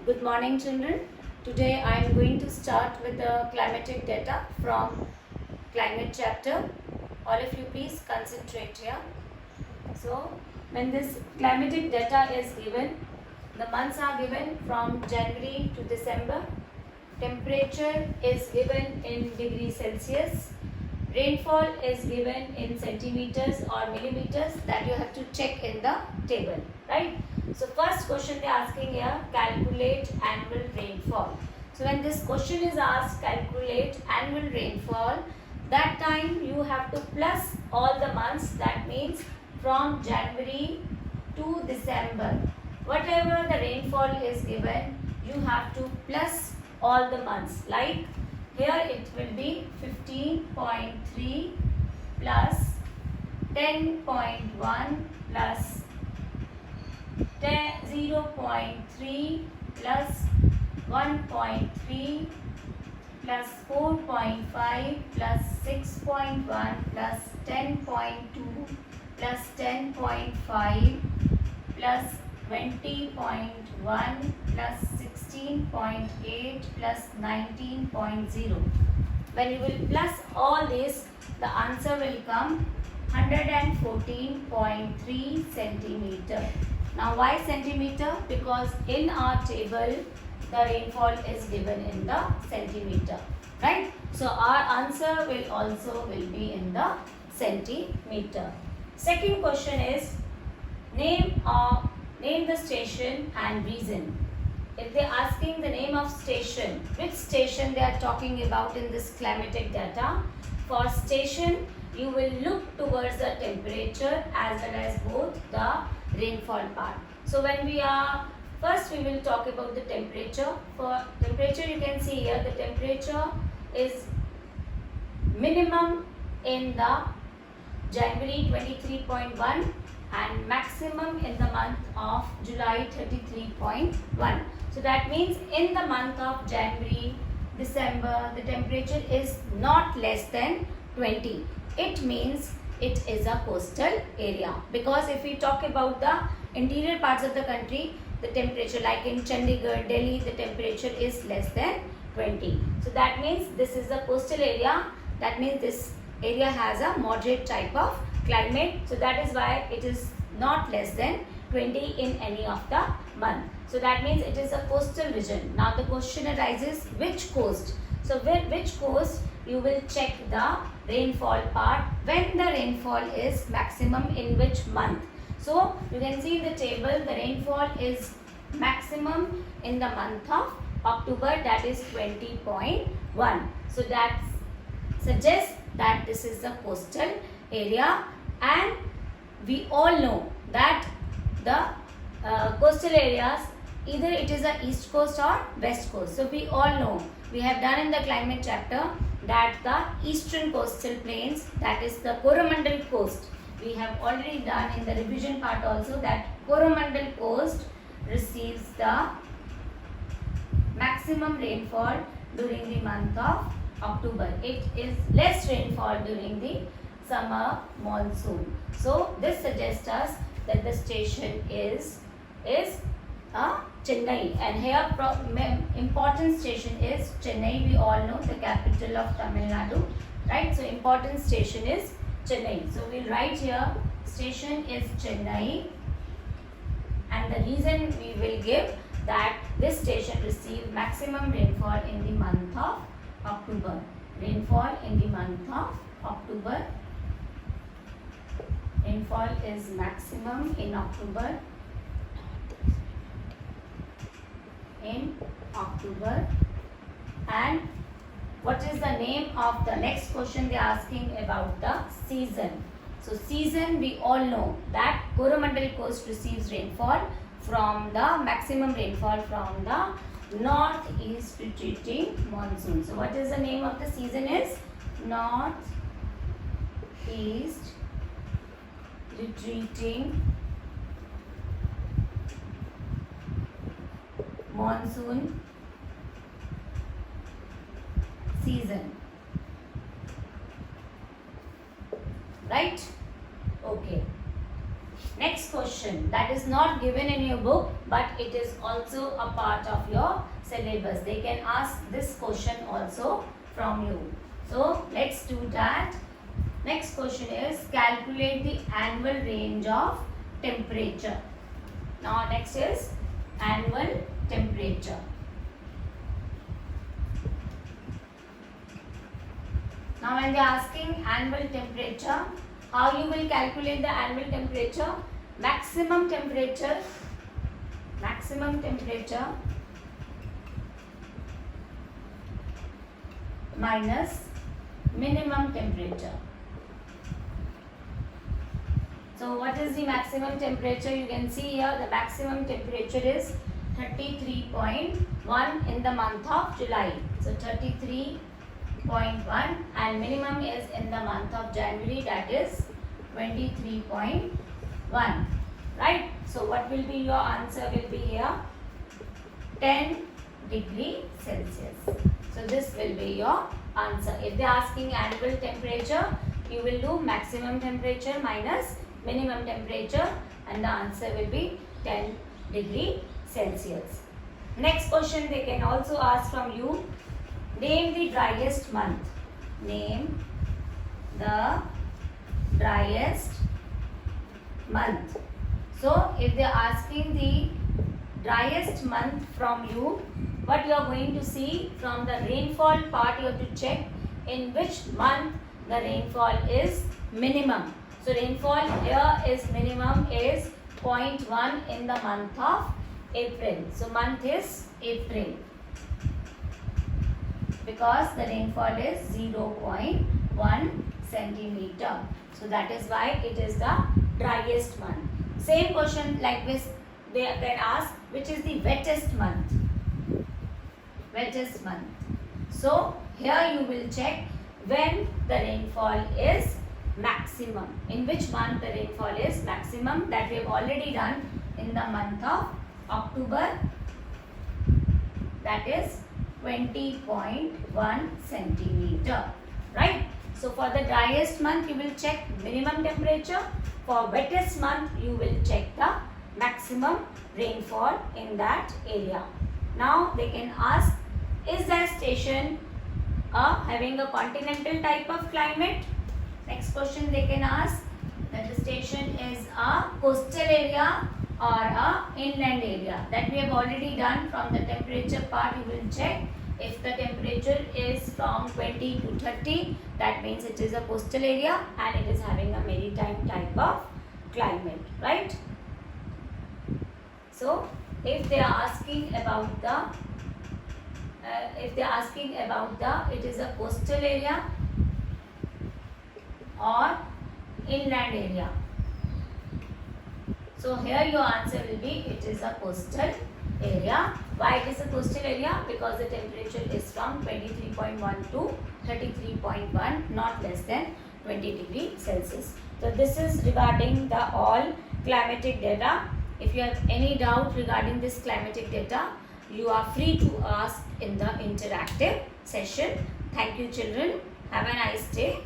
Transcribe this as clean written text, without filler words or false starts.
Good morning, children. Today I am going to start with the climatic data from climate chapter. All of you please concentrate here. So when this climatic data is given, the months are given from January to December. Temperature is given in degrees Celsius. Rainfall is given in centimeters or millimeters that you have to check in the table, right? So first question they are asking here, calculate annual rainfall. So when this question is asked, calculate annual rainfall, that time you have to plus all the months. That means from January to December. Whatever the rainfall is given, you have to plus all the months. Like here it will be 15.3 plus 10.1 plus 0.3 plus 1.3 plus 4.5 plus 6.1 plus 10.2 plus 10.5 plus 20.1 plus 16.8 plus 19.0. When you will plus all this, the answer will come 114.3 centimeter. Now why centimeter? Because in our table the rainfall is given in the centimeter, right? So our answer will also be in the centimeter. Second question is name the station and reason. If they are asking the name of station, which station they are talking about in this climatic data, for station you will look towards the temperature as well as both the rainfall part. So when we are, first we will talk about the temperature. For temperature you can see here the temperature is minimum in the January 23.1 and maximum in the month of July 33.1. So that means in the month of January, December, the temperature is not less than 20. It means it is a coastal area. Because if we talk about the interior parts of the country, the temperature like in Chandigarh, Delhi, the temperature is less than 20. So that means this is a coastal area. That means this area has a moderate type of climate. So that is why it is not less than 20 in any of the month. So that means it is a coastal region. Now the question arises, which coast? So which coast you will check the rainfall part, when the rainfall is maximum in which month. So you can see in the table the rainfall is maximum in the month of October, that is 20.1. So that suggests that this is the coastal area, and we all know that the coastal areas, either it is a east coast or west coast. So we all know, we have done in the climate chapter that the eastern coastal plains, that is the Coromandel coast, we have already done in the revision part also that Coromandel coast receives the maximum rainfall during the month of October. It is less rainfall during the summer monsoon. So this suggests us that the station is Chennai, and here important station is Chennai. We all know the capital of Tamil Nadu, right? So important station is Chennai. So we'll write here station is Chennai, and the reason we will give that this station receives maximum rainfall in the month of October. Rainfall in the month of October. Rainfall is maximum in October. And what is the name of the next question they are asking about the season. So season, we all know that Coromandel coast receives rainfall from the maximum rainfall from the northeast retreating monsoon. So what is the name of the season is northeast retreating monsoon season, right? Okay. Next question that is not given in your book, but it is also a part of your syllabus. They can ask this question also from you. So let's do that. Next question is calculate the annual range of temperature. Now next is annual temperature. Now when they are asking annual temperature, how you will calculate the annual temperature? Maximum temperature minus minimum temperature. So what is the maximum temperature? You can see here the maximum temperature is 33.1 in the month of July. So 33.1 and minimum is in the month of January, that is 23.1, right? So what will be your answer will be here 10 degree Celsius. So this will be your answer. If they are asking annual temperature, you will do maximum temperature minus minimum temperature and the answer will be 10 degree Celsius. Next question they can also ask from you, name the driest month. Name the driest month. So if they are asking the driest month from you, what you are going to see from the rainfall part, you have to check in which month the rainfall is minimum. So rainfall here is minimum is 0.1 in the month of April. So month is April because the rainfall is 0.1 centimeter. So that is why it is the driest month. Same question like this they can ask, which is the wettest month. Wettest month. So here you will check when the rainfall is maximum. In which month the rainfall is maximum, that we have already done in the month of October, that is 20.1 centimeter, right? So for the driest month you will check minimum temperature. For wettest month you will check the maximum rainfall in that area. Now they can ask, is that station having a continental type of climate? Next question they can ask that the station is a coastal area or a inland area. That we have already done. From the temperature part you will check if the temperature is from 20 to 30, that means it is a coastal area and it is having a maritime type of climate, right? So if they are asking about the it is a coastal area or inland area. So here your answer will be it is a coastal area. Why it is a coastal area? Because the temperature is from 23.1 to 33.1, not less than 20 degree Celsius. So this is regarding the all climatic data. If you have any doubt regarding this climatic data, you are free to ask in the interactive session. Thank you children. Have a nice day.